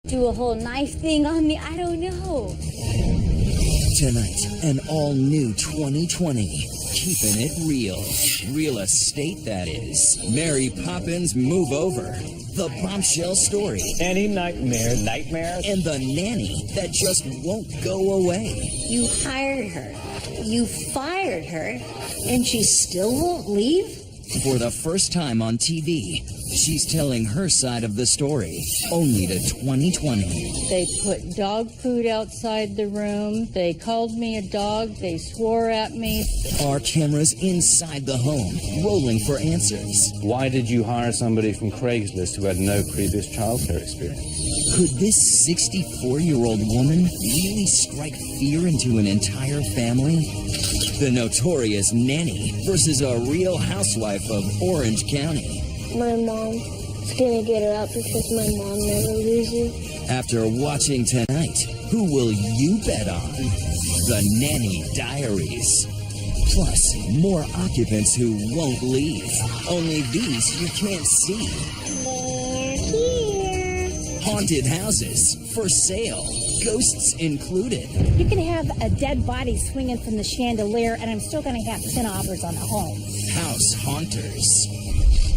do a whole knife thing on me. I don't know. Tonight, an all-new 2020. Keeping it real. Real estate, that is. Mary Poppins Move Over. The bombshell story. Nanny nightmare. And the nanny that just won't go away. You hired her. You fired her. And she still won't leave? For the first time on TV, she's telling her side of the story, only to 2020. They put dog food outside the room. They called me a dog. They swore at me. Our cameras inside the home, rolling for answers. Why did you hire somebody from Craigslist who had no previous childcare experience? Could this 64-year-old woman really strike fear into an entire family? The notorious nanny versus a real housewife of Orange County. My mom's gonna get her out because my mom never loses. After watching tonight, who will you bet on? The Nanny Diaries. Plus, more occupants who won't leave. Only these you can't see. They're here. Haunted houses for sale. Ghosts included. You can have a dead body swinging from the chandelier, and I'm still going to have 10 offers on the home. House haunters.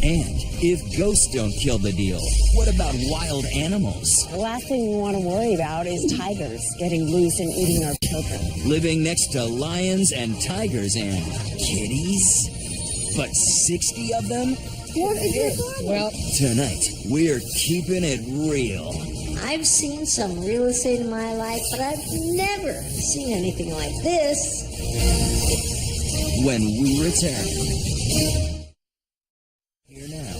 And if ghosts don't kill the deal, what about wild animals? The last thing we want to worry about is tigers getting loose and eating our children. Living next to lions and tigers and kitties? But 60 of them? What is your problem? Well, tonight, we're keeping it real. I've seen some real estate in my life, but I've never seen anything like this. When we return. Here now,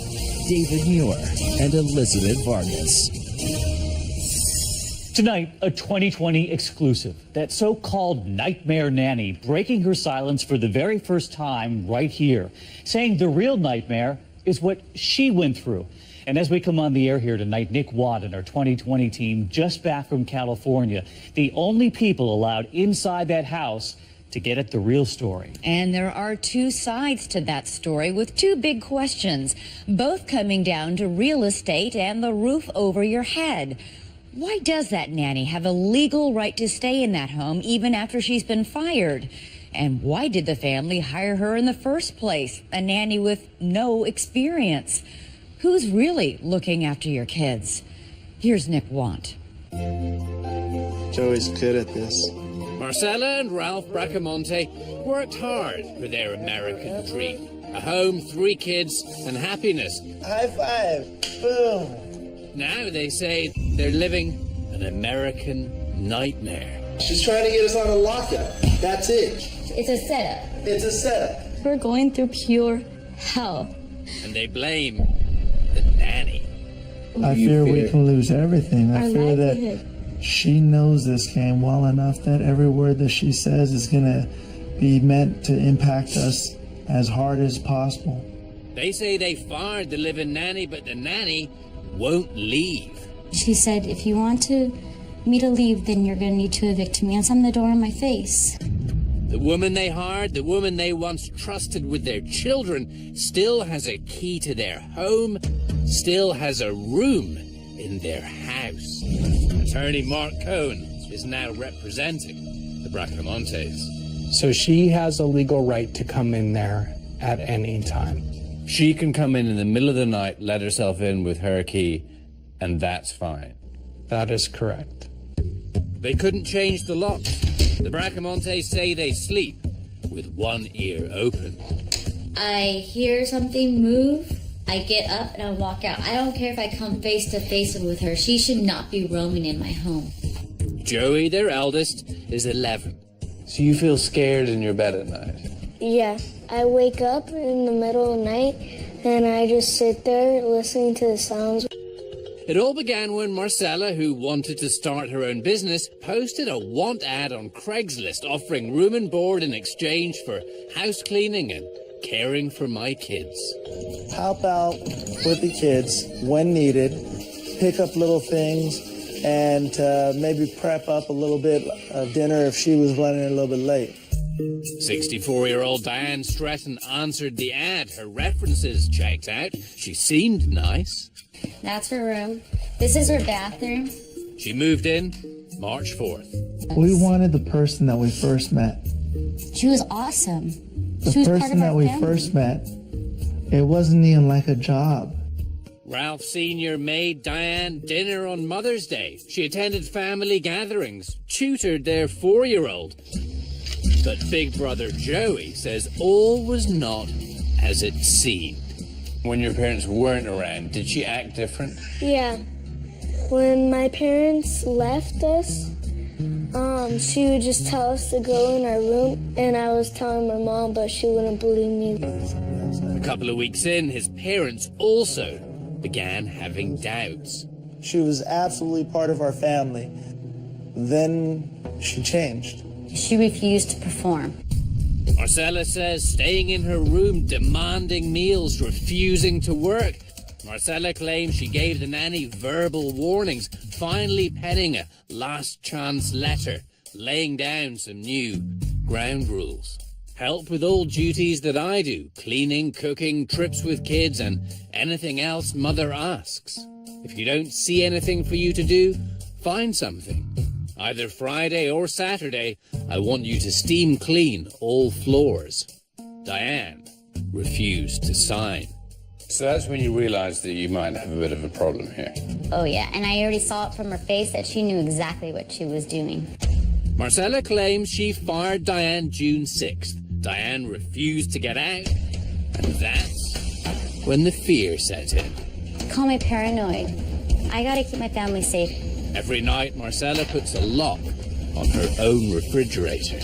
David Muir and Elizabeth Vargas. Tonight, a 2020 exclusive. That so-called nightmare nanny breaking her silence for the very first time right here, saying the real nightmare is what she went through. And as we come on the air here tonight, Nick Watt and our 2020 team just back from California, the only people allowed inside that house to get at the real story. And there are two sides to that story with two big questions, both coming down to real estate and the roof over your head. Why does that nanny have a legal right to stay in that home even after she's been fired? And why did the family hire her in the first place, a nanny with no experience? Who's really looking after your kids? Here's Nick Watt. Joey's good at this. Marcella and Ralph Bracamonte worked hard for their American dream. A home, 3 kids, and happiness. High five. Boom. Now they say they're living an American nightmare. She's trying to get us on a lockup. That's it. It's a setup. It's a setup. We're going through pure hell. And they blame the nanny. I fear we can lose everything. I Our fear that livelihood. she knows this game well enough that every word that she says is going to be meant to impact us as hard as possible. They say they fired the living nanny, but the nanny won't leave. She said, if you want me to leave, then you're going to need to evict me and slam the door in my face. The woman they hired, the woman they once trusted with their children, still has a key to their home, still has a room in their house. Attorney Mark Cohen is now representing the Bracamontes. So she has a legal right to come in there at any time. She can come in the middle of the night, let herself in with her key, and that's fine. That is correct. They couldn't change the lock. The Bracamontes say they sleep with one ear open. I hear something move, I get up and I walk out. I don't care if I come face to face with her. She should not be roaming in my home. Joey, their eldest, is 11. So you feel scared in your bed at night? Yeah, I wake up in the middle of the night and I just sit there listening to the sounds. It all began when Marcella, who wanted to start her own business, posted a want ad on Craigslist offering room and board in exchange for house cleaning and caring for my kids. Help out with the kids when needed, pick up little things, and maybe prep up a little bit of dinner if she was running a little bit late. 64-year-old Diane Stratton answered the ad. Her references checked out. She seemed nice. That's her room. This is her bathroom. She moved in March 4th. We wanted the person that we first met. She was awesome. The She was part person of that our we family. first met, it wasn't even like a job. Ralph Sr. made Diane dinner on Mother's Day. She attended family gatherings, tutored their 4-year-old. But Big Brother Joey says all was not as it seemed. When your parents weren't around, did she act different? Yeah. When my parents left us, she would just tell us to go in our room, and I was telling my mom, but she wouldn't believe me. A couple of weeks in, his parents also began having doubts. She was absolutely part of our family. Then she changed. She refused to perform. Marcella says staying in her room, demanding meals, refusing to work. Marcella claims she gave the nanny verbal warnings, finally penning a last chance letter, laying down some new ground rules. Help with all duties that I do, cleaning, cooking, trips with kids, and anything else mother asks. If you don't see anything for you to do, find something. Either Friday or Saturday, I want you to steam clean all floors. Diane refused to sign. So that's when you realized that you might have a bit of a problem here. Oh yeah, and I already saw it from her face that she knew exactly what she was doing. Marcella claims she fired Diane June 6th. Diane refused to get out, and that's when the fear set in. Call me paranoid. I gotta keep my family safe. Every night, Marcella puts a lock on her own refrigerator.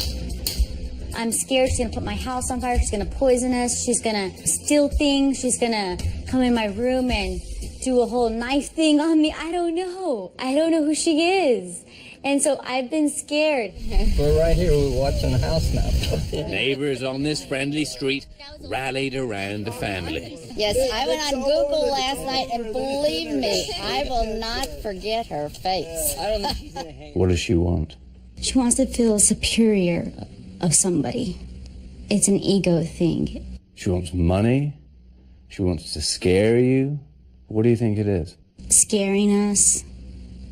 I'm scared she's gonna put my house on fire, she's gonna poison us, she's gonna steal things, she's gonna come in my room and do a whole knife thing on me. I don't know. I don't know who she is. And so I've been scared. We're right here, we're watching the house now. Neighbors on this friendly street rallied around the family. Yes, I went on Google last night, and believe me, I will not forget her face. What does she want? She wants to feel superior of somebody. It's an ego thing. She wants money? She wants to scare you? What do you think it is? Scaring us,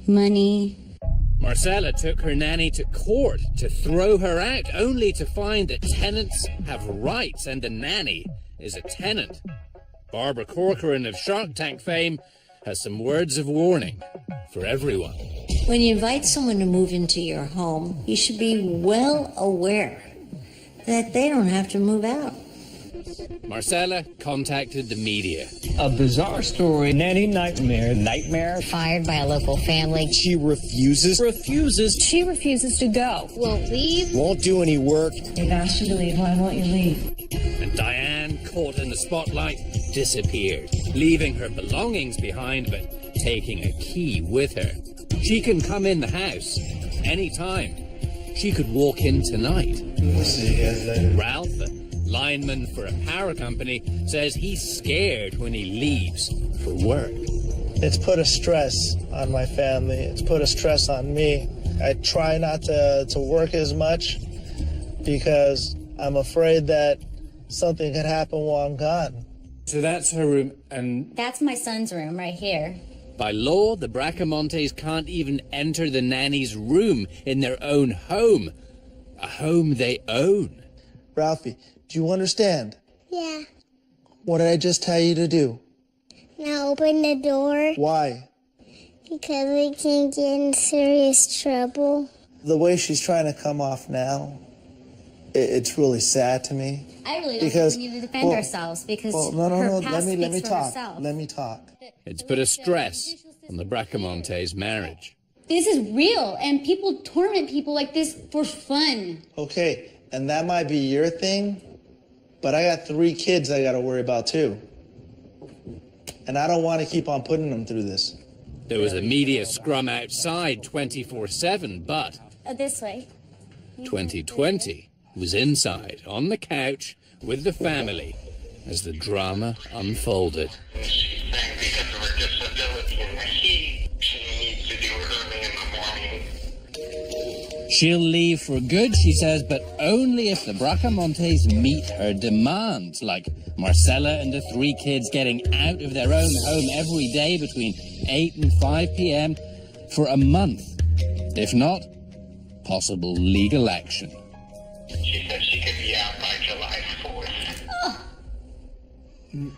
money. Marcella took her nanny to court to throw her out, only to find that tenants have rights and the nanny is a tenant. Barbara Corcoran of Shark Tank fame has some words of warning for everyone. When you invite someone to move into your home, you should be well aware that they don't have to move out. Marcella contacted the media. A bizarre story. Nanny nightmare. Fired by a local family. She refuses. She refuses to go. Won't leave. Won't do any work. They've asked you to leave. Why won't you leave? And Diane, caught in the spotlight, disappeared, leaving her belongings behind but taking a key with her. She can come in the house anytime. She could walk in tonight. We'll see you guys later. Ralph, a lineman for a power company, says he's scared when he leaves for work. It's put a stress on my family. It's put a stress on me. I try not to work as much because I'm afraid that something could happen while I'm gone. So that's her room, and That's my son's room right here. By law, the Bracamontes can't even enter the nanny's room in their own home, a home they own. Ralphie, do you understand? Yeah. What did I just tell you to do? Now open the door Why? because we can get in serious trouble. The way she's trying to come off now, it's really sad to me. I really don't Because- think we need to defend well- ourselves because No, her let past me speaks for talk. herself. Let me talk. It's put a stress on the Bracamontes' marriage. This is real, and people torment people like this for fun. Okay, and that might be your thing, but I got 3 kids I gotta worry about too. And I don't want to keep on putting them through this. There was a media scrum outside 24/7, but This way. 2020 was inside on the couch with the family as the drama unfolded. She'll leave for good, she says, but only if the Bracamontes meet her demands, like Marcella and the 3 kids getting out of their own home every day between 8 and 5 p.m., for a month. If not, possible legal action. She said she could be out by July 4th.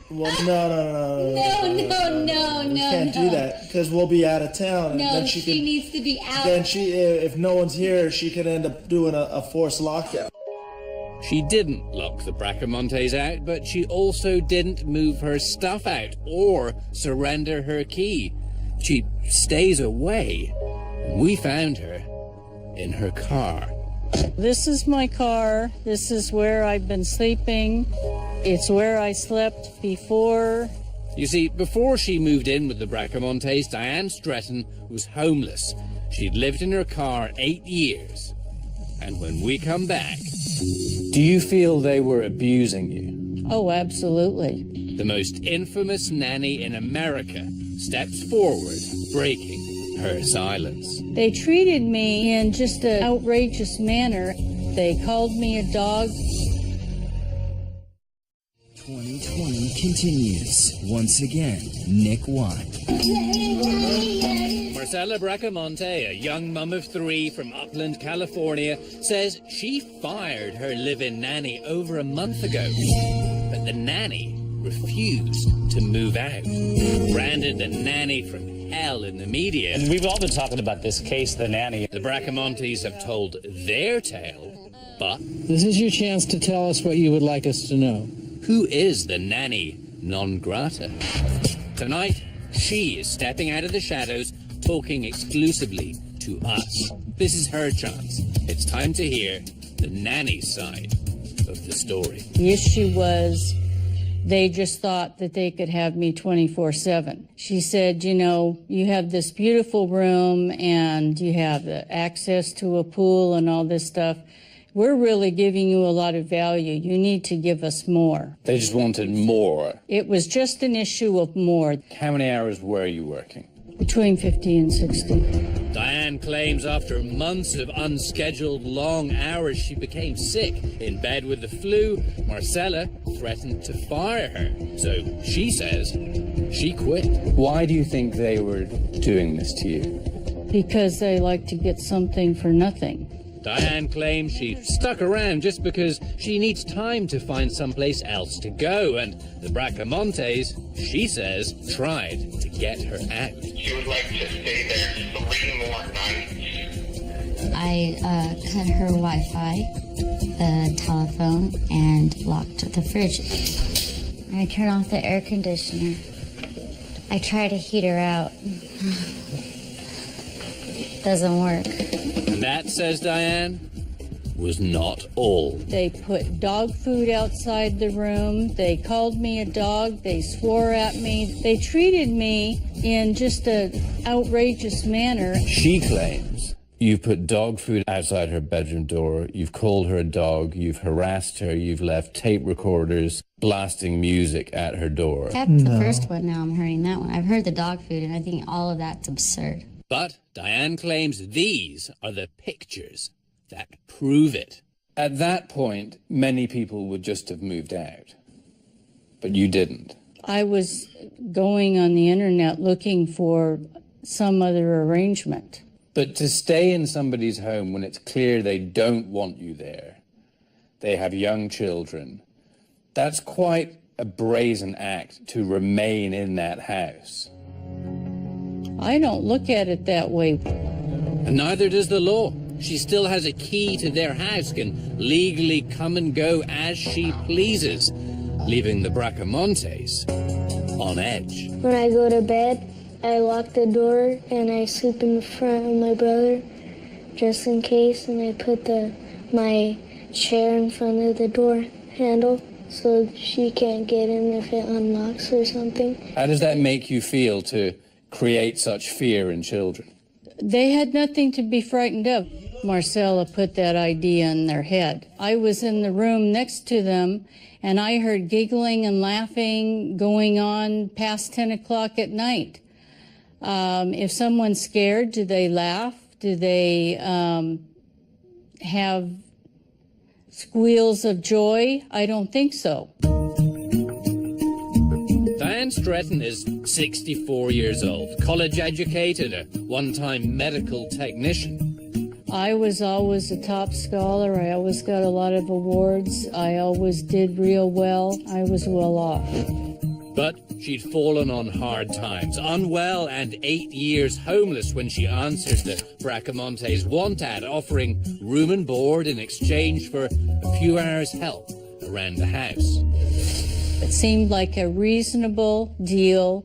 Well, no. We can't do that because we'll be out of town. And No, then she needs to be out. Then if no one's here, she could end up doing a forced lockdown. She didn't lock the Bracamontes out, but she also didn't move her stuff out or surrender her key. She stays away. We found her in her car. This is my car. This is where I've been sleeping. It's where I slept before. You see, before she moved in with the Bracamontes, Diane Stretton was homeless. She'd lived in her car 8 years. And when we come back... Do you feel they were abusing you? Oh, absolutely. The most infamous nanny in America steps forward, breaking her silence. They treated me in just an outrageous manner. They called me a dog. 2020 continues. Once again, Nick Watt. Marcella Bracamonte, a young mum of 3 from Upland, California, says she fired her live-in nanny over a month ago. But the nanny refused to move out. Branded the nanny from hell in the media. And we've all been talking about this case, the nanny. The Bracamontes have told their tale, but... This is your chance to tell us what you would like us to know. Who is the nanny non grata? Tonight, she is stepping out of the shadows, talking exclusively to us. This is her chance. It's time to hear the nanny side of the story. The issue was they just thought that they could have me 24/7. She said, you know, you have this beautiful room and you have the access to a pool and all this stuff. We're really giving you a lot of value. You need to give us more. They just wanted more. It was just an issue of more. How many hours were you working? Between 50 and 60. Diane claims after months of unscheduled long hours, she became sick. In bed with the flu, Marcella threatened to fire her. So she says she quit. Why do you think they were doing this to you? Because they like to get something for nothing. Diane claims she stuck around just because she needs time to find someplace else to go, and the Bracamontes, she says, tried to get her out. She would like to stay there 3 more nights. I cut her Wi-Fi, the telephone, and locked the fridge. I turned off the air conditioner. I tried to heat her out. Doesn't work. And that, says Diane, was not all. They put dog food outside the room. They called me a dog. They swore at me. They treated me in just an outrageous manner. She claims you've put dog food outside her bedroom door, you've called her a dog, you've harassed her, you've left tape recorders blasting music at her door. That's the first one, now I'm hearing that one. I've heard the dog food, and I think all of that's absurd. But Diane claims these are the pictures that prove it. At that point, many people would just have moved out. But you didn't. I was going on the internet looking for some other arrangement. But to stay in somebody's home when it's clear they don't want you there, they have young children, that's quite a brazen act to remain in that house. I don't look at it that way. And neither does the law. She still has a key to their house, can legally come and go as she pleases, leaving the Bracamontes on edge. When I go to bed, I lock the door and I sleep in front of my brother just in case, and I put my chair in front of the door handle so she can't get in if it unlocks or something. How does that make you feel to create such fear in children? They had nothing to be frightened of. Marcella put that idea in their head. I was in the room next to them, and I heard giggling and laughing going on past 10 o'clock at night. If someone's scared, do they laugh? Do they have squeals of joy? I don't think so. Diane Stretton is 64 years old, college educated, a one-time medical technician. I was always a top scholar. I always got a lot of awards. I always did real well. I was well off. But she'd fallen on hard times, unwell and 8 years homeless when she answered the Bracamontes want ad, offering room and board in exchange for a few hours' help around the house. It seemed like a reasonable deal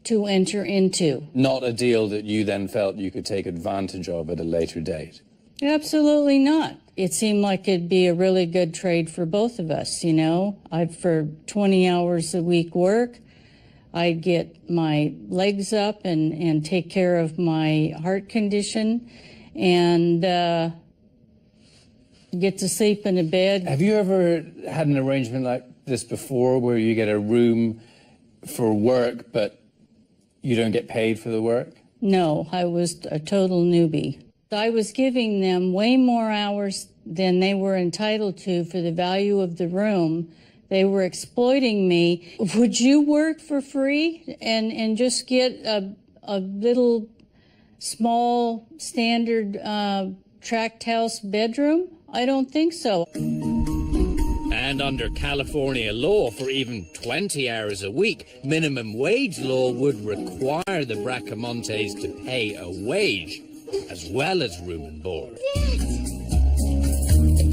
to enter into. Not a deal that you then felt you could take advantage of at a later date. Absolutely not. It seemed like it'd be a really good trade for both of us, you know. For 20 hours a week work, I'd get my legs up and take care of my heart condition and get to sleep in a bed. Have you ever had an arrangement like this before where you get a room for work but you don't get paid for the work? No, I was a total newbie. I was giving them way more hours than they were entitled to for the value of the room. They were exploiting me. Would you work for free and just get a little small standard tract house bedroom? I don't think so. And under California law, for even 20 hours a week, minimum wage law would require the Bracamontes to pay a wage, as well as room and board.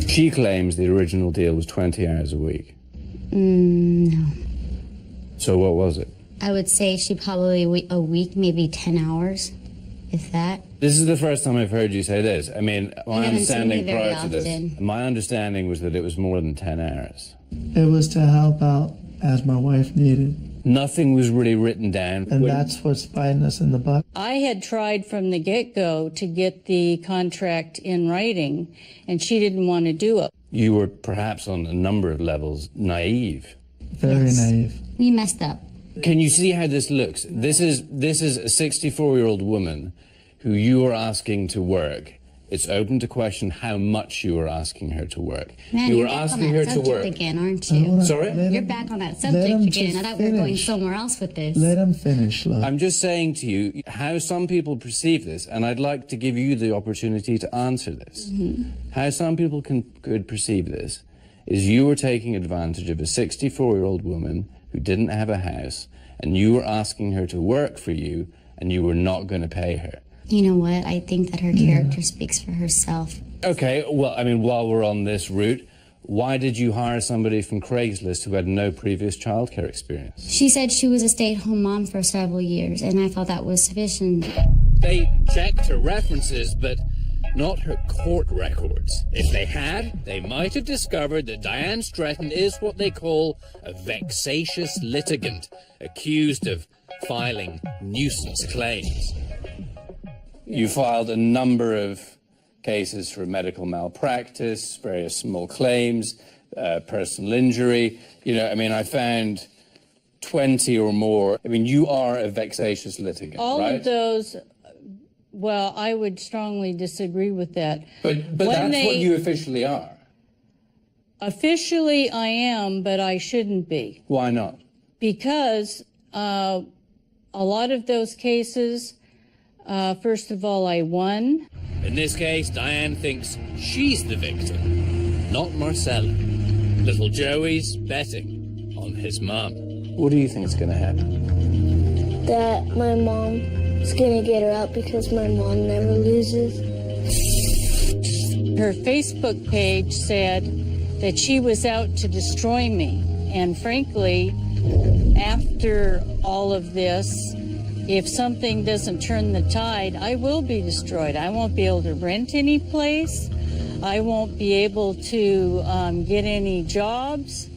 She claims the original deal was 20 hours a week. No. So what was it? I would say she probably a week, maybe 10 hours, if that. This is the first time I've heard you say this. I mean, my understanding very prior to this, my understanding was that it was more than 10 hours. It was to help out as my wife needed. Nothing was really written down. And that's what's biting us in the butt. I had tried from the get-go to get the contract in writing, and she didn't want to do it. You were perhaps on a number of levels naive. Very naive. We messed up. Can you see how this looks? This is a 64-year-old woman who you are asking to work. It's open to question how much you were asking her to work. Man, you you're were back asking on her that to work subject again, aren't you? Sorry? You're back on that subject again. I thought we were going somewhere else with this. Let him finish, love. I'm just saying to you how some people perceive this, and I'd like to give you the opportunity to answer this. How some people could perceive this is you were taking advantage of a 64-year-old woman who didn't have a house, and you were asking her to work for you, and you were not going to pay her. You know what? I think that her character speaks for herself. Okay, well, I mean, while we're on this route, why did you hire somebody from Craigslist who had no previous childcare experience? She said she was a stay-at-home mom for several years, and I thought that was sufficient. They checked her references, but not her court records. If they had, they might have discovered that Diane Stretton is what they call a vexatious litigant, accused of filing nuisance claims. You filed a number of cases for medical malpractice, various small claims, personal injury. You know, I mean, I found 20 or more. I mean, you are a vexatious litigant, All right? of those, well, I would strongly disagree with that. But that's what you officially are. Officially, I am, but I shouldn't be. Why not? Because a lot of those cases, first of all, I won. In this case, Diane thinks she's the victim, not Marcella. Little Joey's betting on his mom. What do you think is going to happen? That my mom is going to get her out because my mom never loses. Her Facebook page said that she was out to destroy me. And frankly, after all of this, if something doesn't turn the tide, I will be destroyed. I won't be able to rent any place. I won't be able to get any jobs.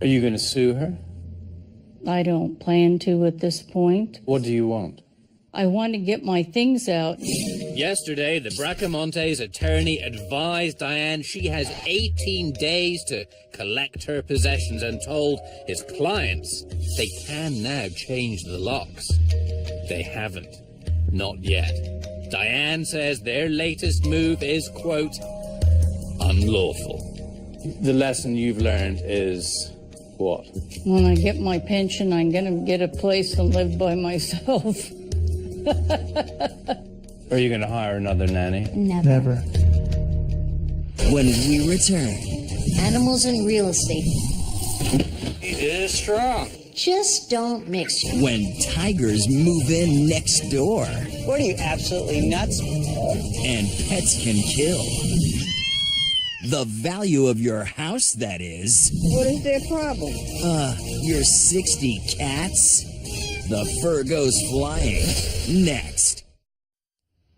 Are you going to sue her? I don't plan to at this point. What do you want? I want to get my things out. Yesterday, the Bracamontes attorney advised Diane she has 18 days to collect her possessions and told his clients they can now change the locks. They haven't. Not yet. Diane says their latest move is, quote, unlawful. The lesson you've learned is What? When I get my pension, I'm going to get a place and live by myself. Are you going to hire another nanny? Never. When we return, Animals and real estate. He is strong. Just don't mix it. when tigers move in next door, What are you, absolutely nuts? and pets can kill. The value of your house, that is. What is their problem? Your 60 cats? The fur goes flying. Next.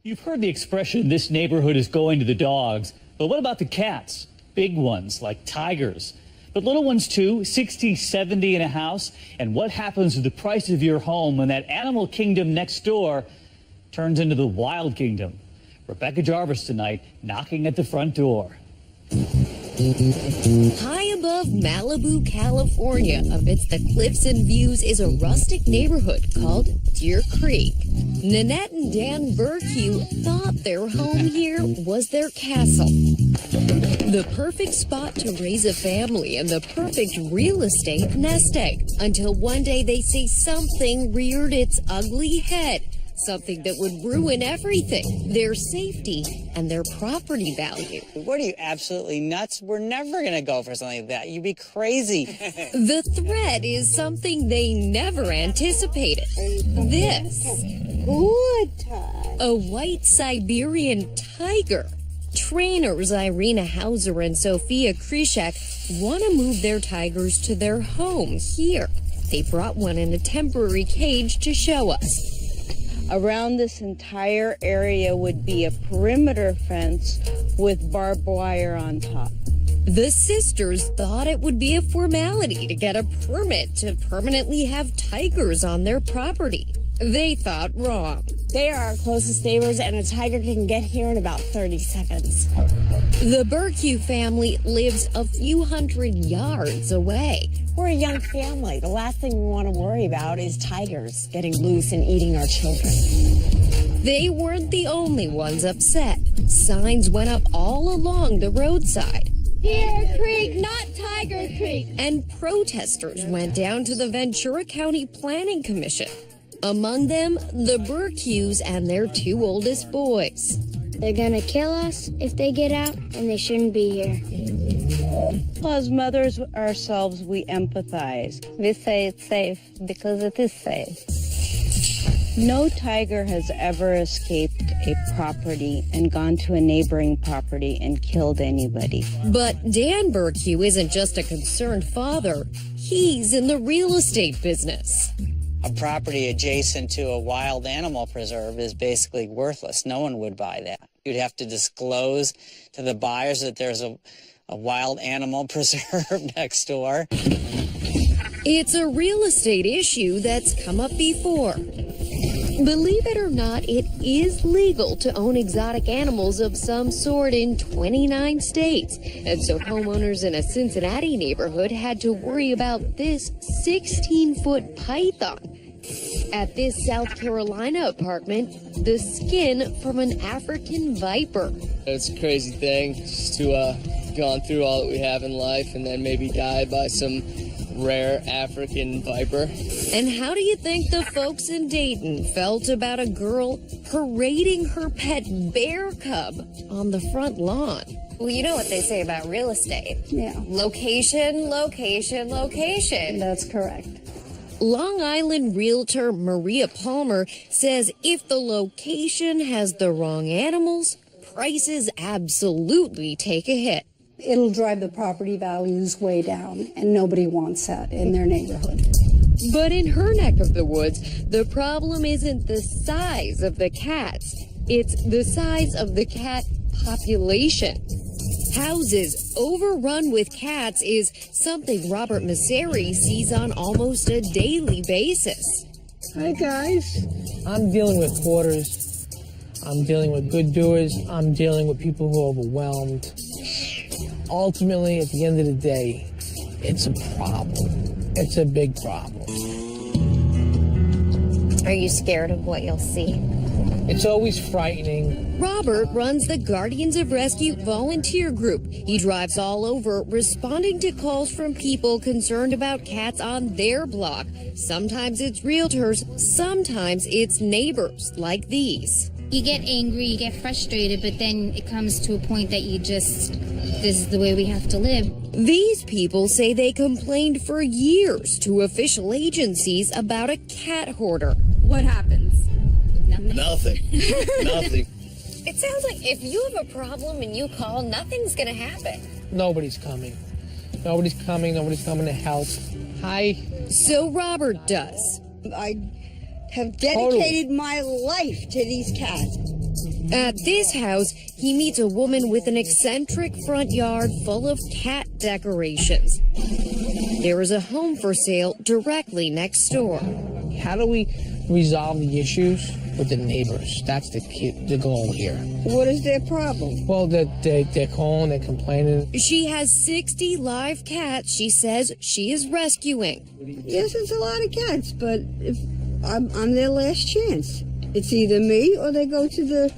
You've heard the expression, this neighborhood is going to the dogs. But what about the cats? Big ones like tigers. But little ones too, 60, 70 in a house. And what happens to the price of your home when that animal kingdom next door turns into the wild kingdom? Rebecca Jarvis tonight, knocking at the front door. High above Malibu, California, amidst the cliffs and views, is a rustic neighborhood called Deer Creek. Nanette and Dan Burkew thought their home here was their castle. The perfect spot to raise a family and the perfect real estate nest egg. Until one day they say something reared its ugly head. Something that would ruin everything, their safety and their property value. What are you, absolutely nuts? We're never going to go for something like that. You'd be crazy. The threat is something they never anticipated. This. A white Siberian tiger. Trainers Irina Hauser and Sophia Krishak want to move their tigers to their home here. They brought one in a temporary cage to show us. Around this entire area would be a perimeter fence with barbed wire on top. The sisters thought it would be a formality to get a permit to permanently have tigers on their property. They thought wrong. They are our closest neighbors, and a tiger can get here in about 30 seconds. The Burkew family lives a few hundred yards away. We're a young family. The last thing we want to worry about is tigers getting loose and eating our children. They weren't the only ones upset. Signs went up all along the roadside. Deer Creek, not Tiger Creek. And protesters went down to the Ventura County Planning Commission. Among them, the Burkews and their two oldest boys. They're gonna kill us if they get out, and they shouldn't be here. As mothers ourselves, we empathize. We say it's safe because it is safe. No tiger has ever escaped a property and gone to a neighboring property and killed anybody. But Dan Burkew isn't just a concerned father. He's in the real estate business. A property adjacent to a wild animal preserve is basically worthless. No one would buy that. You'd have to disclose to the buyers that there's a wild animal preserve next door. It's a real estate issue that's come up before. Believe it or not, it is legal to own exotic animals of some sort in 29 states. And so homeowners in a Cincinnati neighborhood had to worry about this 16-foot python. At this South Carolina apartment, the skin from an African viper. It's a crazy thing just to gone through all that we have in life and then maybe die by some rare African viper. And how do you think the folks in Dayton felt about a girl parading her pet bear cub on the front lawn? Well, you know what they say about real estate. Yeah. Location, location, location. That's correct. Long Island realtor Maria Palmer says if the location has the wrong animals, prices absolutely take a hit. It'll drive the property values way down, and nobody wants that in their neighborhood. But in her neck of the woods, the problem isn't the size of the cats. It's the size of the cat population. Houses overrun with cats is something Robert Masseri sees on almost a daily basis. Hi, guys. I'm dealing with hoarders. I'm dealing with good doers. I'm dealing with people who are overwhelmed. Ultimately, at the end of the day, it's a problem. It's a big problem. Are you scared of what you'll see? It's always frightening. Robert runs the Guardians of Rescue volunteer group. He drives all over, responding to calls from people concerned about cats on their block. Sometimes it's realtors, sometimes it's neighbors like these. You get angry, you get frustrated, but then it comes to a point that this is the way we have to live. These people say they complained for years to official agencies about a cat hoarder. What happens? Nothing. Nothing. It sounds like if you have a problem and you call, nothing's going to happen. Nobody's coming. Nobody's coming. Nobody's coming to help. Hi. So Robert does. I have dedicated my life to these cats. At this house, he meets a woman with an eccentric front yard full of cat decorations. There is a home for sale directly next door. How do we resolve the issues with the neighbors? That's the goal here. What is their problem? Well, they're calling, they're complaining. She has 60 live cats she says she is rescuing. Yes, it's a lot of cats, but if I'm their last chance. It's either me or they go to the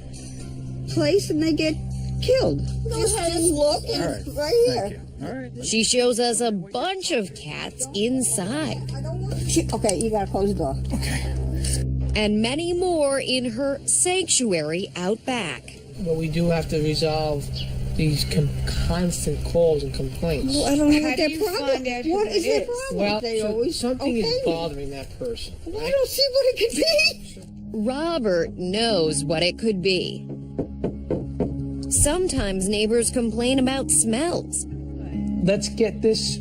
place and they get killed. Go ahead and look, and it's right here. All right. She shows us a bunch of cats inside. Okay, you gotta close the door. Okay. And many more in her sanctuary out back. But we do have to resolve these constant calls and complaints. Well, I don't know what their problem is. What is their problem? Well, they always something is bothering that person. Well, I don't see what it could be. Robert knows what it could be. Sometimes neighbors complain about smells. Let's get this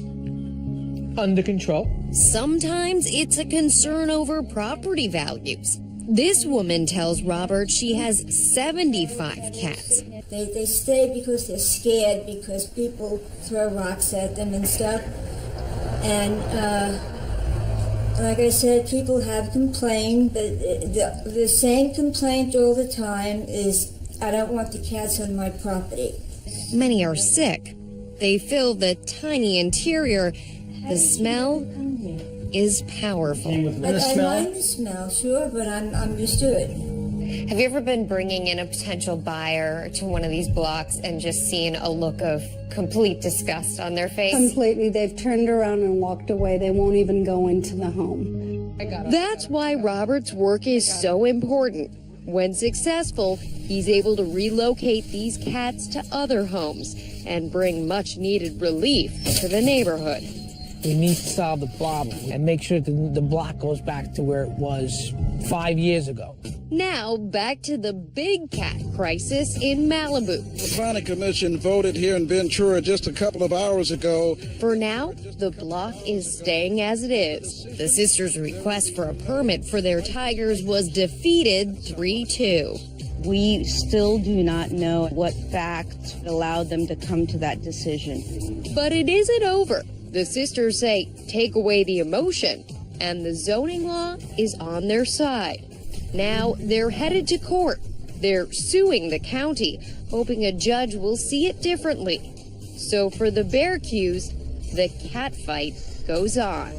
under control. Sometimes it's a concern over property values. This woman tells Robert she has 75 cats. They stay because they're scared, because people throw rocks at them and stuff. And like I said, people have complained, but the same complaint all the time is, I don't want the cats on my property. Many are sick. They fill the tiny interior. The smell is powerful. I mind the smell, sure, but I'm used to it. Have you ever been bringing in a potential buyer to one of these blocks and just seen a look of complete disgust on their face? Completely. They've turned around and walked away. They won't even go into the home. That's why Robert's work is so important. When successful, he's able to relocate these cats to other homes and bring much needed relief to the neighborhood. We need to solve the problem and make sure that the block goes back to where it was 5 years ago. Now, back to the big cat crisis in Malibu. The planning commission voted here in Ventura just a couple of hours ago. For now, the block is staying as it is. The sisters' request for a permit for their tigers was defeated 3-2. We still do not know what fact allowed them to come to that decision. But it isn't over. The sisters say, take away the emotion, and the zoning law is on their side. Now they're headed to court. They're suing the county, hoping a judge will see it differently. So for the Bearcues, the cat fight goes on.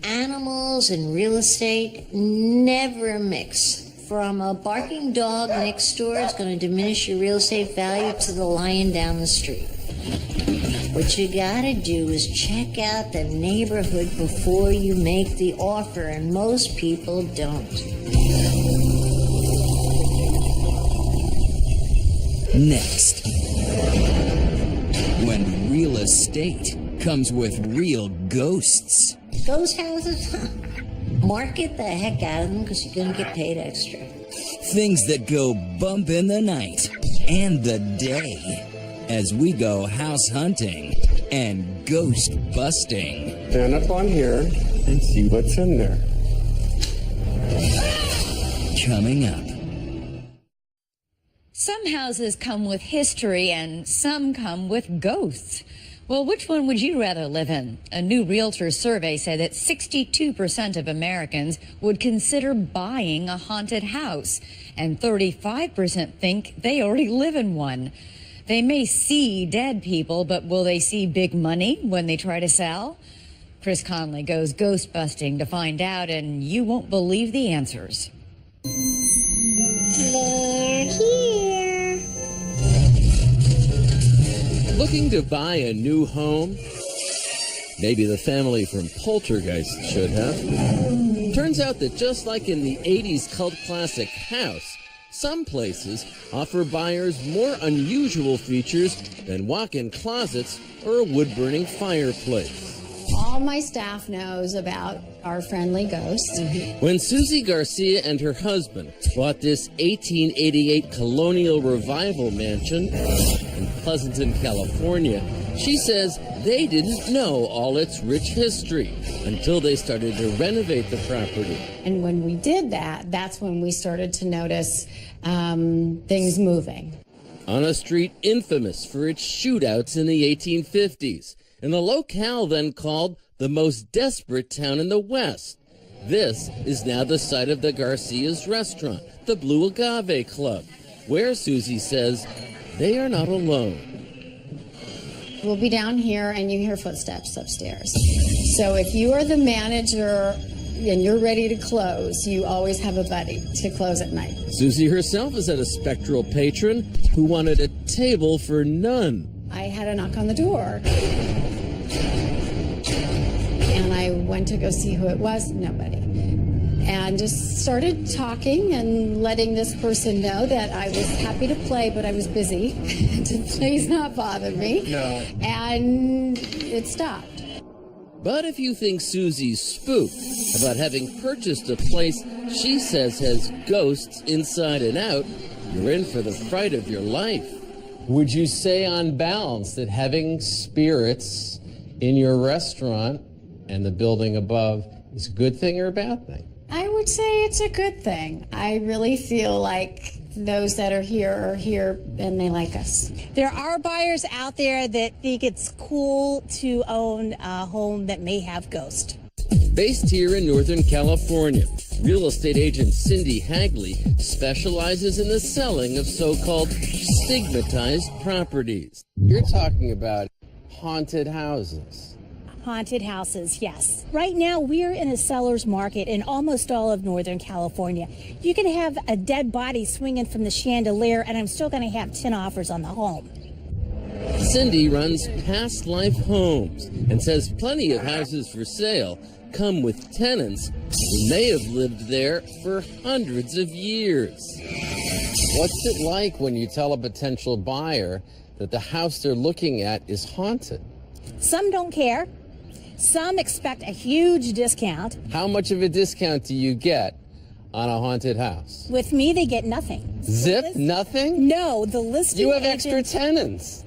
Animals and real estate never mix. From a barking dog next door is going to diminish your real estate value to the lion down the street. What you gotta do is check out the neighborhood before you make the offer, and most people don't. Next, when real estate comes with real ghosts. Ghost houses? Market the heck out of them because you're gonna get paid extra. Things that go bump in the night and the day. As we go house hunting and ghost busting. Stand up on here and see what's in there. Coming up. Some houses come with history and some come with ghosts. Well, which one would you rather live in? A new realtor survey said that 62% of Americans would consider buying a haunted house, and 35% think they already live in one. They may see dead people, but will they see big money when they try to sell? Chris Conley goes ghost busting to find out, and you won't believe the answers. They're here. Looking to buy a new home? Maybe the family from Poltergeist should have. Turns out that just like in the 80s cult classic House, some places offer buyers more unusual features than walk-in closets or a wood-burning fireplace. All my staff knows about our friendly ghost. When Susie Garcia and her husband bought this 1888 colonial revival mansion in Pleasanton, California, she says they didn't know all its rich history until they started to renovate the property. And when we did that, that's when we started to notice things moving. On a street infamous for its shootouts in the 1850s, in the locale then called the most desperate town in the West. This is now the site of the Garcia's restaurant, the Blue Agave Club, where Susie says they are not alone. We'll be down here and you hear footsteps upstairs. So if you are the manager and you're ready to close, you always have a buddy to close at night. Susie herself is at a spectral patron who wanted a table for none. I had a knock on the door. And I went to go see who it was, nobody. And just started talking and letting this person know that I was happy to play, but I was busy. To please not bother me. No. And it stopped. But if you think Susie's spooked about having purchased a place she says has ghosts inside and out, you're in for the fright of your life. Would you say on balance that having spirits in your restaurant and the building above is a good thing or a bad thing? I would say it's a good thing. I really feel like those that are here and they like us. There are buyers out there that think it's cool to own a home that may have ghosts. Based here in Northern California, real estate agent Cindy Hagley specializes in the selling of so-called stigmatized properties. You're talking about haunted houses. Haunted houses, yes. Right now, we're in a seller's market in almost all of Northern California. You can have a dead body swinging from the chandelier, and I'm still going to have 10 offers on the home. Cindy runs Past Life Homes and says plenty of houses for sale come with tenants who may have lived there for hundreds of years. What's it like when you tell a potential buyer that the house they're looking at is haunted? Some don't care. Some expect a huge discount. How much of a discount do you get on a haunted house? With me, they get nothing. Zip? Nothing? No, the listing You have agent... extra tenants.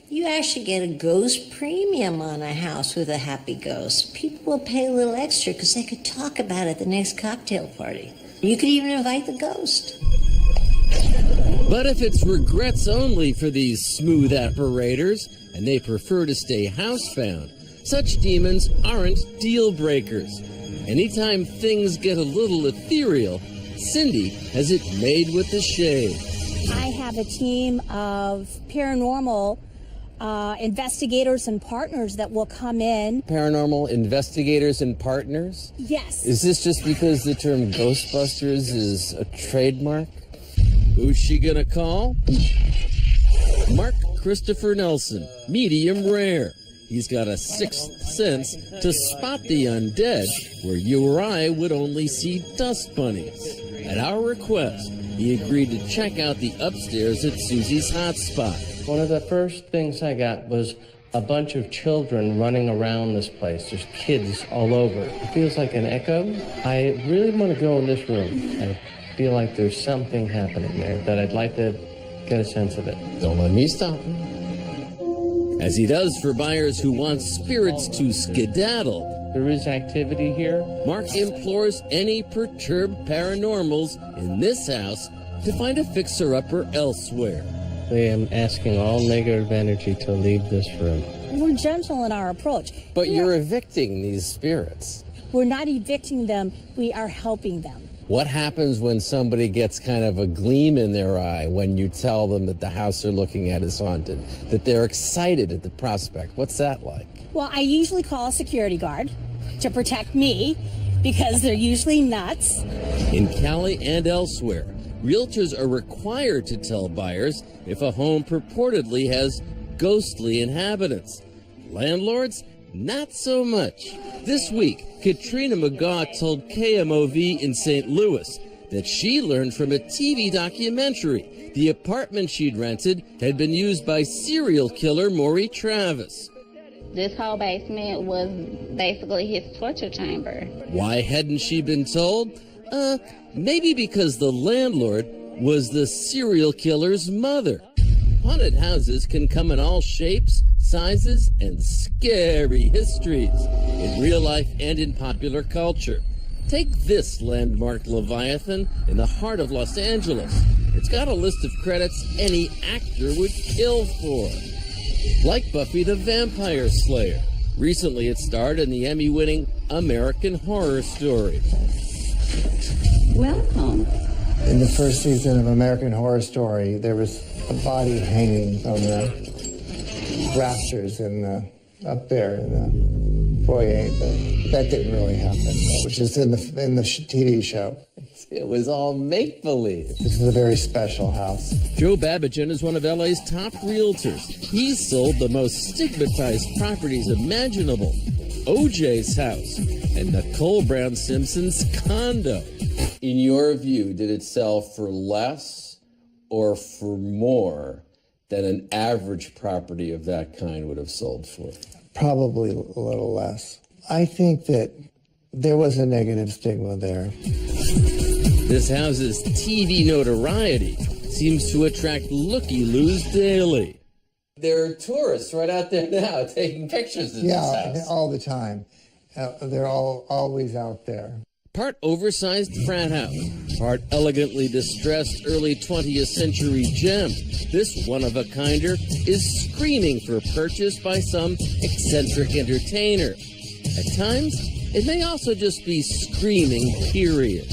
You actually get a ghost premium on a house with a happy ghost. People will pay a little extra because they could talk about it at the next cocktail party. You could even invite the ghost. But if it's regrets only for these smooth apparators and they prefer to stay housebound, such demons aren't deal breakers. Anytime things get a little ethereal, Cindy has it made with the shade. I have a team of paranormal investigators and partners that will come in. Paranormal investigators and partners? Yes. Is this just because the term Ghostbusters is a trademark? Who's she gonna call? Mark Christopher Nelson, medium rare. He's got a sixth sense to spot the undead where you or I would only see dust bunnies. At our request, he agreed to check out the upstairs at Susie's hotspot. One of the first things I got was a bunch of children running around this place. There's kids all over. It feels like an echo. I really want to go in this room. I feel like there's something happening there that I'd like to get a sense of it. Don't let me stop him. As he does for buyers who want spirits to skedaddle. There is activity here. Mark implores any perturbed paranormals in this house to find a fixer-upper elsewhere. I am asking all negative energy to leave this room. We're gentle in our approach. But you're evicting these spirits. We're not evicting them, we are helping them. What happens when somebody gets kind of a gleam in their eye when you tell them that the house they're looking at is haunted, that they're excited at the prospect? What's that like? Well, I usually call a security guard to protect me because they're usually nuts. In Cali and elsewhere, realtors are required to tell buyers if a home purportedly has ghostly inhabitants. Landlords, not so much. This week, Katrina McGaugh told KMOV in St. Louis that she learned from a TV documentary the apartment she'd rented had been used by serial killer Maury Travis. This whole basement was basically his torture chamber. Why hadn't she been told? Maybe because the landlord was the serial killer's mother. Haunted houses can come in all shapes, sizes, and scary histories in real life and in popular culture. Take this landmark Leviathan in the heart of Los Angeles. It's got a list of credits any actor would kill for. Like Buffy the Vampire Slayer. Recently it starred in the Emmy-winning American Horror Story. Welcome. In the first season of American Horror Story, there was a body hanging on the rafters up there in the foyer, but that didn't really happen, which is in the TV show. It was all make-believe. This is a very special house. Joe Babajan is one of LA's top realtors. He's sold the most stigmatized properties imaginable. OJ's house and Nicole Brown Simpson's condo. In your view, did it sell for less or for more than an average property of that kind would have sold for? Probably a little less. I think that there was a negative stigma there. This house's TV notoriety seems to attract looky-loos daily. There are tourists right out there now taking pictures of this house. Yeah, all the time. They're always out there. Part oversized frat house, part elegantly distressed early 20th century gem. This one-of-a-kinder is screaming for purchase by some eccentric entertainer. At times, it may also just be screaming, period.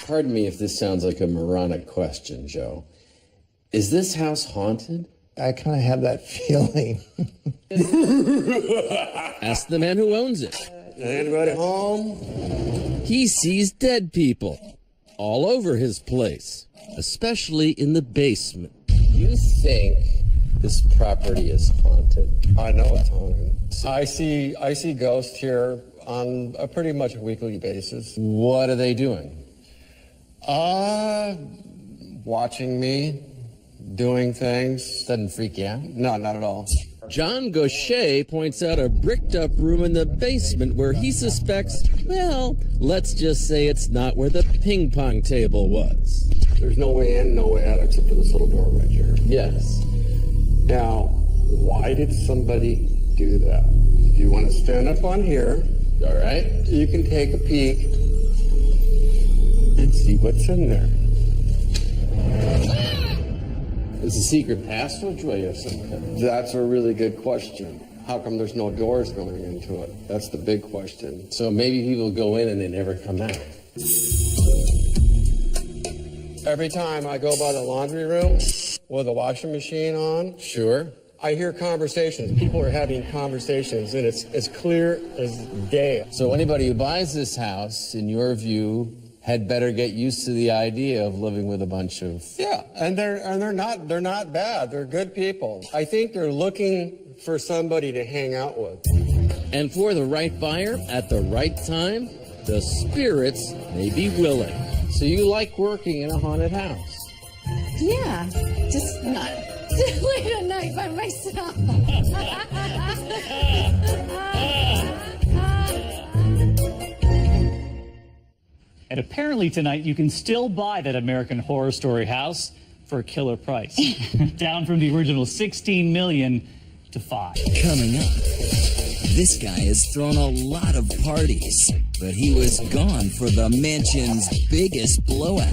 Pardon me if this sounds like a moronic question, Joe. Is this house haunted? I kind of have that feeling. Ask the man who owns it. Anybody home? He sees dead people all over his place, especially in the basement. You think this property is haunted? I know it's haunted. I see ghosts here on a pretty much weekly basis. What are they doing? Watching me, doing things. Doesn't freak you out? No, not at all. John Gaucher points out a bricked-up room in the basement where he suspects, well, let's just say it's not where the ping-pong table was. There's no way in, no way out except for this little door right here. Yes. Now, why did somebody do that? If you want to stand up on here, all right, you can take a peek and see what's in there. Is a secret passageway or something? That's a really good question. How come there's no doors going into it? That's the big question. So maybe people go in and they never come out. Every time I go by the laundry room with the washing machine on, sure, I hear conversations. People are having conversations, and it's as clear as day. So anybody who buys this house, in your view, had better get used to the idea of living with a bunch of... Yeah, and they're not bad. They're good people. I think they're looking for somebody to hang out with. And for the right buyer at the right time, the spirits may be willing. So you like working in a haunted house? Yeah, just not late at night by myself. And apparently tonight you can still buy that American Horror Story house for a killer price. Down from the original $16 million to $5. Coming up, this guy has thrown a lot of parties, but he was gone for the mansion's biggest blowout.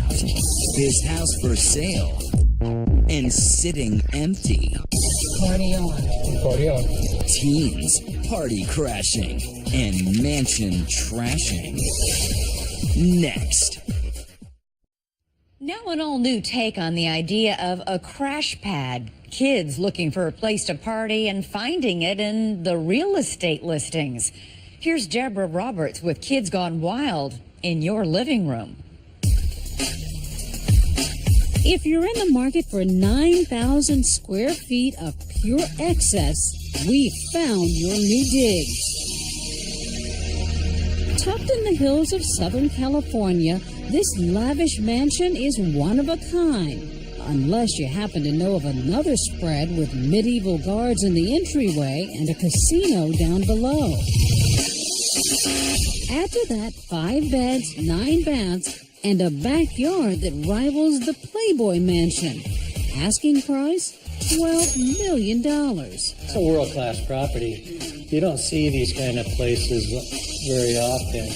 His house for sale and sitting empty. Party on. Party on. teens, party crashing, and mansion trashing. Next. Now an all-new take on the idea of a crash pad. Kids looking for a place to party and finding it in the real estate listings. Here's Deborah Roberts with Kids Gone Wild in your living room. If you're in the market for 9,000 square feet of pure excess, we've found your new digs. Tucked in the hills of Southern California, this lavish mansion is one of a kind. Unless you happen to know of another spread with medieval guards in the entryway and a casino down below. Add to that 5 beds, 9 baths, and a backyard that rivals the Playboy Mansion. Asking price, $12 million. It's a world-class property. You don't see these kind of places very often.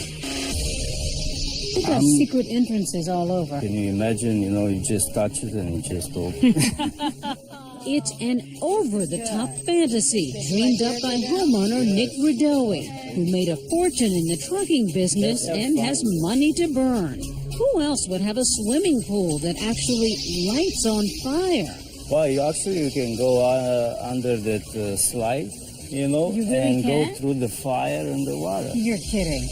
We've got secret entrances all over. Can you imagine, you just touch it and you just open. It's an over-the-top fantasy dreamed up by homeowner Nick Ridoe, who made a fortune in the trucking business and has money to burn. Who else would have a swimming pool that actually lights on fire? Well, you can go under that slide, and go through the fire and the water. You're kidding.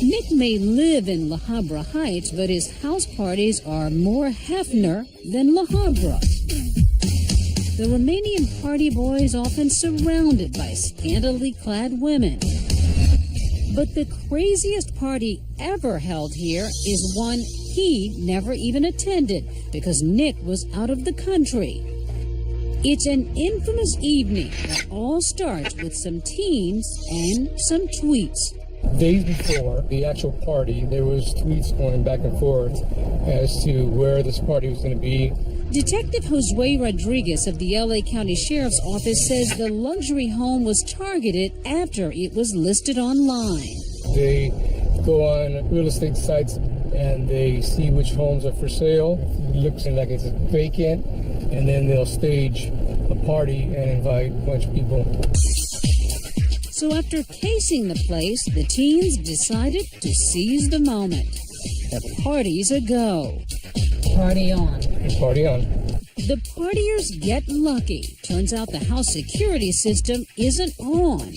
Nick may live in La Habra Heights, but his house parties are more Hefner than La Habra. The Romanian party boy is often surrounded by scantily clad women. But the craziest party ever held here is one he never even attended because Nick was out of the country. It's an infamous evening that all starts with some teens and some tweets. Days before the actual party, there was tweets going back and forth as to where this party was going to be. Detective Josue Rodriguez of the LA County Sheriff's Office says the luxury home was targeted after it was listed online. They go on real estate sites and they see which homes are for sale. It looks like it's vacant, and then they'll stage a party and invite a bunch of people. So after casing the place, the teens decided to seize the moment. The party's a go. Party on. Party on. The partiers get lucky. Turns out the house security system isn't on.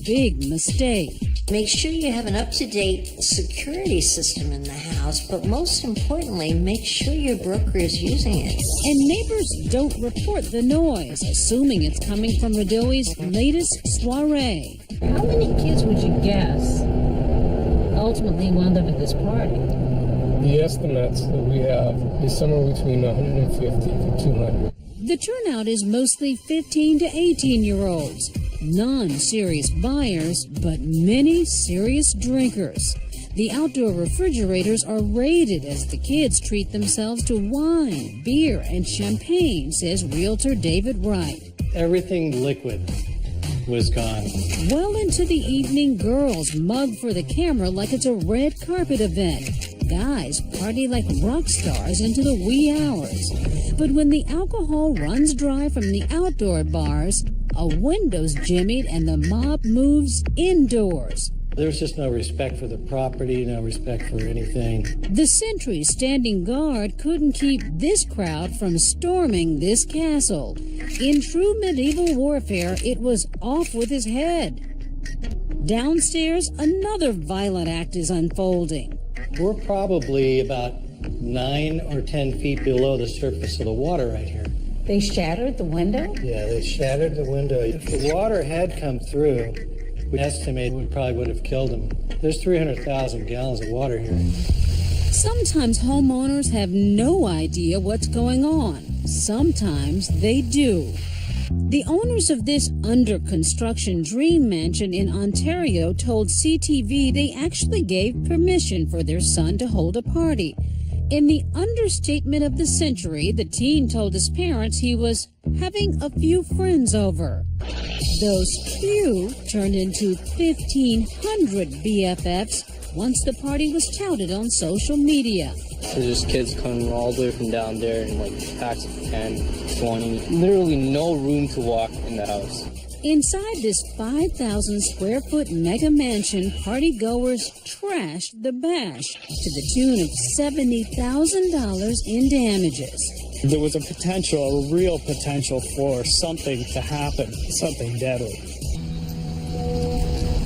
Big mistake. Make sure you have an up-to-date security system in the house, but most importantly, make sure your broker is using it. And neighbors don't report the noise, assuming it's coming from Ridoe's latest soiree. How many kids would you guess ultimately wound up at this party? The estimates that we have is somewhere between 150 to 200. The turnout is mostly 15 to 18-year-olds. Non-serious buyers, but many serious drinkers. The outdoor refrigerators are raided as the kids treat themselves to wine, beer, and champagne, says realtor David Wright. Everything liquid was gone. Well into the evening, girls mug for the camera like it's a red carpet event. Guys party like rock stars into the wee hours. But when the alcohol runs dry from the outdoor bars, a window's jimmied and the mob moves indoors. There's just no respect for the property, no respect for anything. The sentry standing guard couldn't keep this crowd from storming this castle. In true medieval warfare, it was off with his head. Downstairs, another violent act is unfolding. We're probably about 9 or 10 feet below the surface of the water right here. They shattered the window? Yeah, they shattered the window. If the water had come through, we estimate we probably would have killed them. There's 300,000 gallons of water here. Sometimes homeowners have no idea what's going on. Sometimes they do. The owners of this under-construction dream mansion in Ontario told CTV they actually gave permission for their son to hold a party. In the understatement of the century, the teen told his parents he was having a few friends over. Those few turned into 1,500 BFFs once the party was touted on social media. There's just kids coming all the way from down there in like packs of 10, 20. Literally no room to walk in the house. Inside this 5,000 square foot mega mansion, partygoers trashed the bash to the tune of $70,000 in damages. There was a real potential for something to happen, something deadly.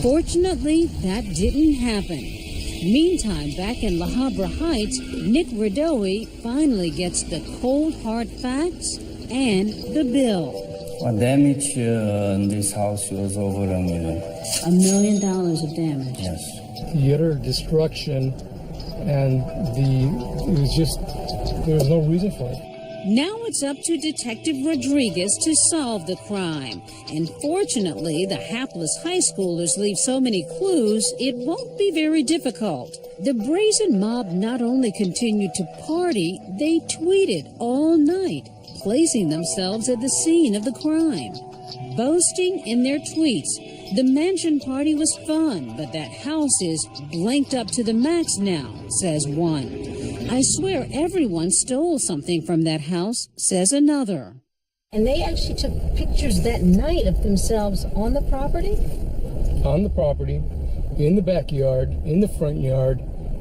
Fortunately, that didn't happen. Meantime, back in La Habra Heights, Nick Radowi finally gets the cold, hard facts and the bill. Well, damage in this house was over $1 million. $1 million of damage. Yes. The utter destruction, and there was no reason for it. Now it's up to Detective Rodriguez to solve the crime. And fortunately, the hapless high schoolers leave so many clues, it won't be very difficult. The brazen mob not only continued to party, they tweeted all night, placing themselves at the scene of the crime. Boasting in their tweets, the mansion party was fun, but that house is blanked up to the max now, says one. I swear everyone stole something from that house, says another. And they actually took pictures that night of themselves on the property? On the property, in the backyard, in the front yard,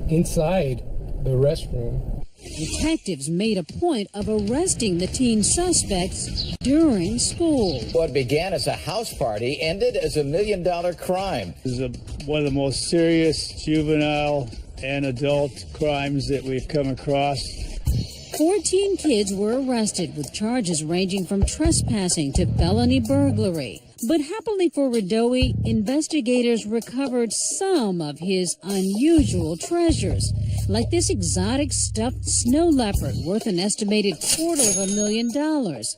inside the restroom. Detectives made a point of arresting the teen suspects during school. What began as a house party ended as $1 million crime. This is one of the most serious juvenile and adult crimes that we've come across. 14 kids were arrested with charges ranging from trespassing to felony burglary. But happily for Radowi, investigators recovered some of his unusual treasures, like this exotic stuffed snow leopard worth an estimated $250,000.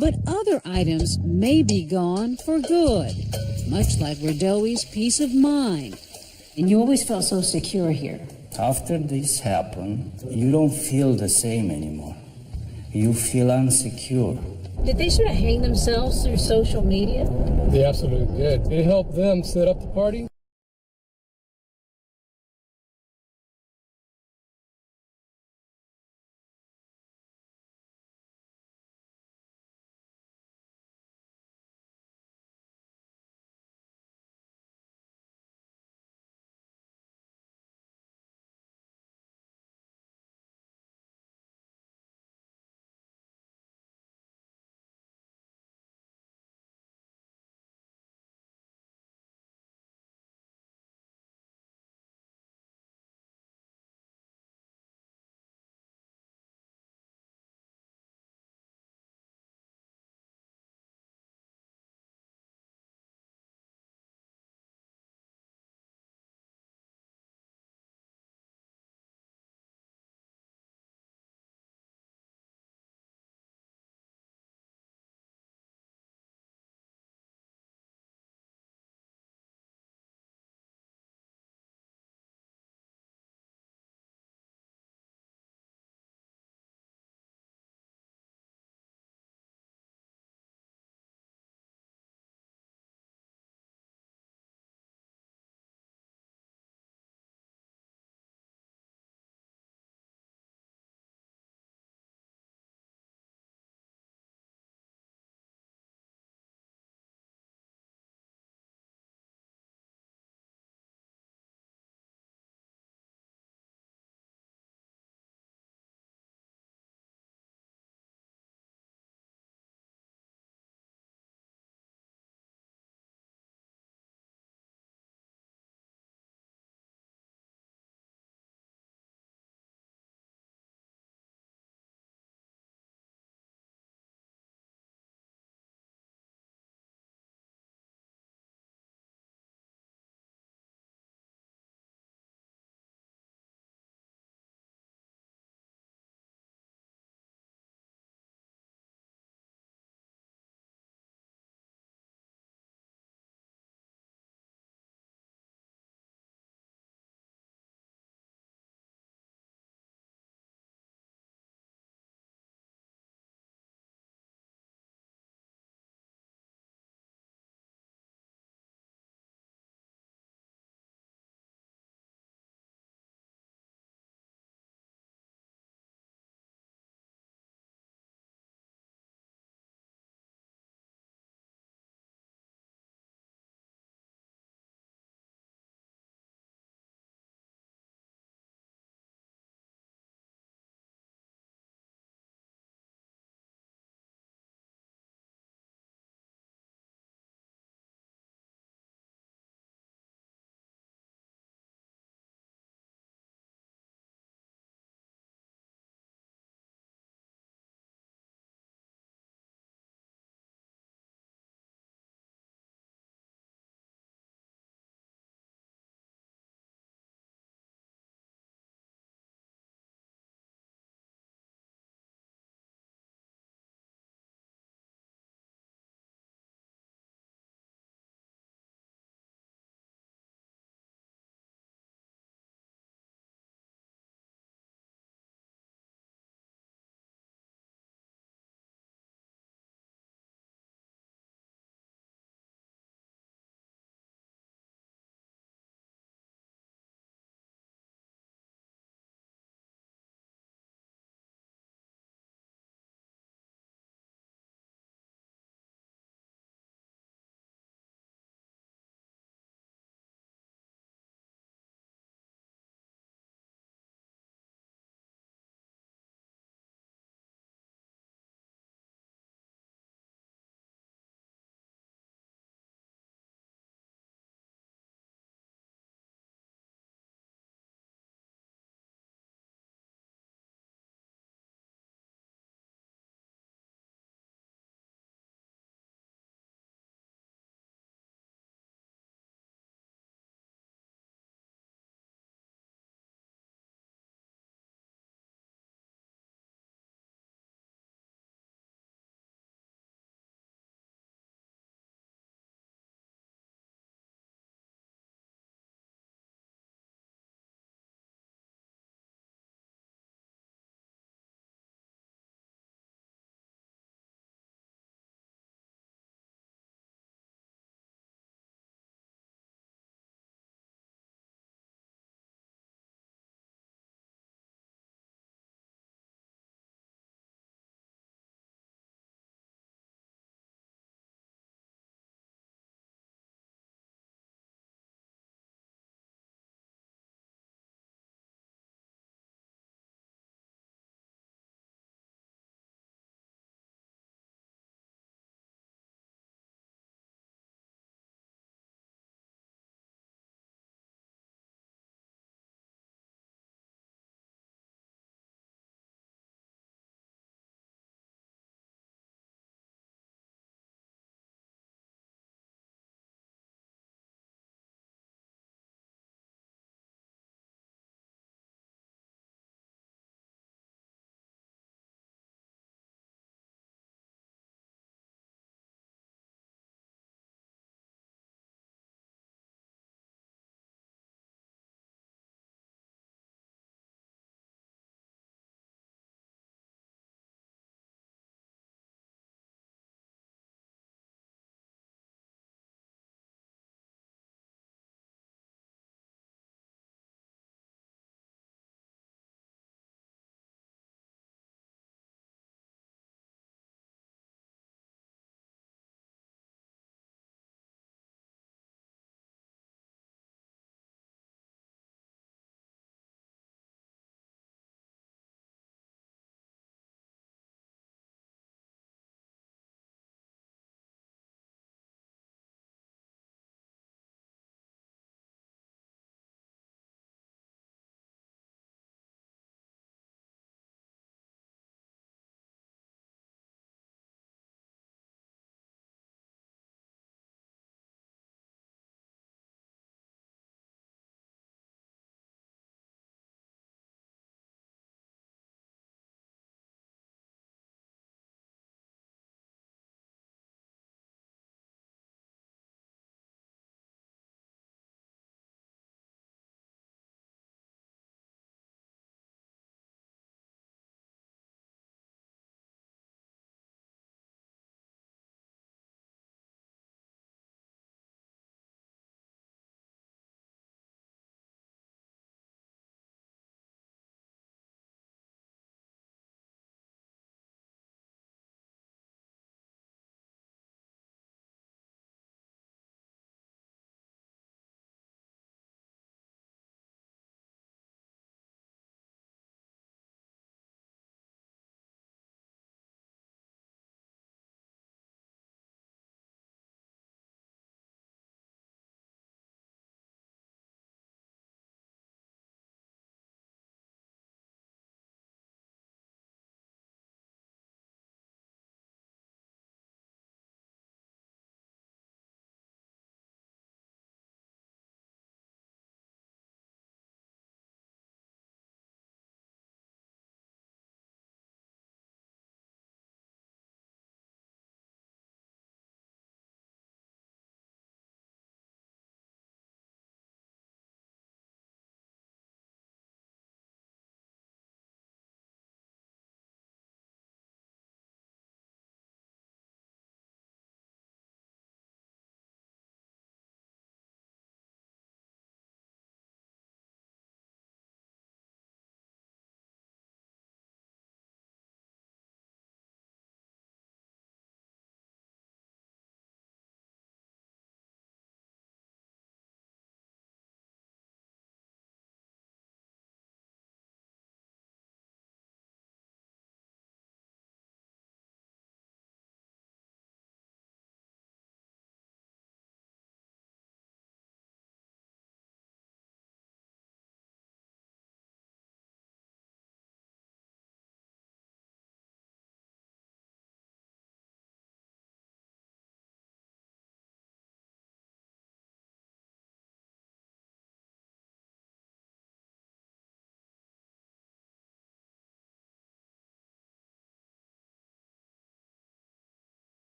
But other items may be gone for good, much like Radowi's peace of mind. And you always felt so secure here. After this happened, you don't feel the same anymore. You feel insecure. Did they sort of hang themselves through social media? They absolutely did. It helped them set up the party.